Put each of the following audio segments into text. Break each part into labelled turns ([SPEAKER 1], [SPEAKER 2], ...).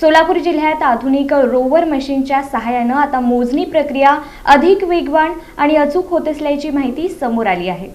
[SPEAKER 1] सोलापूर जिल्ह्यात आधुनिक रोवर मशीनच्या सहाय्याने आता मोजणी प्रक्रिया अधिक वेगवान आणि अचूक होत असल्याची माहिती समोर आली आहे।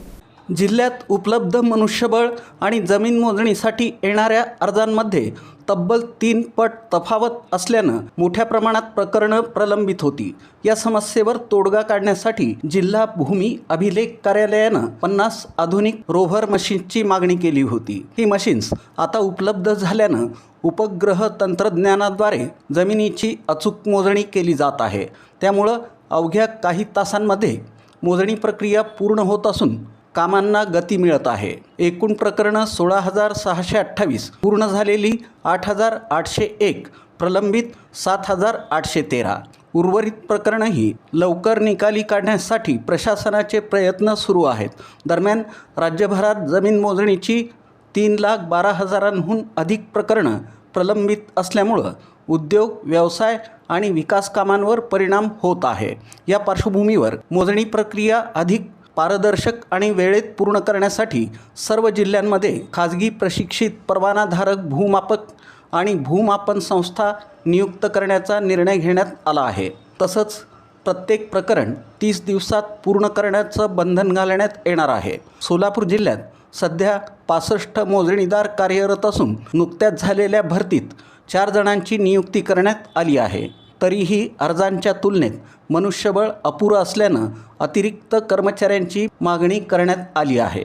[SPEAKER 2] जिल्ह्यात उपलब्ध मनुष्यबळ आणि जमीन मोजणीसाठी येणाऱ्या अर्जांमध्ये तब्बल 3 पट तफावत असल्यानं मोठ्या प्रमाणात प्रकरणं प्रलंबित होती। या समस्येवर तोडगा काढण्यासाठी जिल्हा भूमी अभिलेख कार्यालयानं 50 आधुनिक रोव्हर मशीन्सची मागणी केली होती। ही मशीन्स आता उपलब्ध झाल्यानं उपग्रह तंत्रज्ञानाद्वारे जमिनीची अचूक मोजणी केली जात आहे। त्यामुळं अवघ्या काही तासांमध्ये मोजणी प्रक्रिया पूर्ण होत असून कामांना गती मिळत आहे। एकूण प्रकरणं 16,628, पूर्ण झालेली 8,801, प्रलंबित 7,813। उर्वरित प्रकरणंही लवकर निकाली काढण्यासाठी प्रशासनाचे प्रयत्न सुरू आहेत। दरम्यान राज्यभरात जमीन मोजणीची 3,12,000हून अधिक प्रकरणं प्रलंबित असल्यामुळं उद्योग, व्यवसाय आणि विकास कामांवर परिणाम होत आहे। या पार्श्वभूमीवर मोजणी प्रक्रिया अधिक पारदर्शक आणि वेळेत पूर्ण करण्यासाठी सर्व जिल्ह्यांमध्ये खाजगी प्रशिक्षित परवानाधारक भूमापक आणि भूमापन संस्था नियुक्त करण्याचा निर्णय घेण्यात आला आहे। तसंच प्रत्येक प्रकरण 30 दिवसात पूर्ण करण्याचं बंधन घालण्यात येणार आहे। सोलापूर जिल्ह्यात सध्या 65 मोजणीदार कार्यरत असून नुकत्याच झालेल्या भरतीत 4 जणांची नियुक्ती करण्यात आली आहे। तरीही अर्जांच्या तुलनेत मनुष्यबळ अपुरं असल्यानं अतिरिक्त कर्मचाऱ्यांची मागणी करण्यात आली आहे।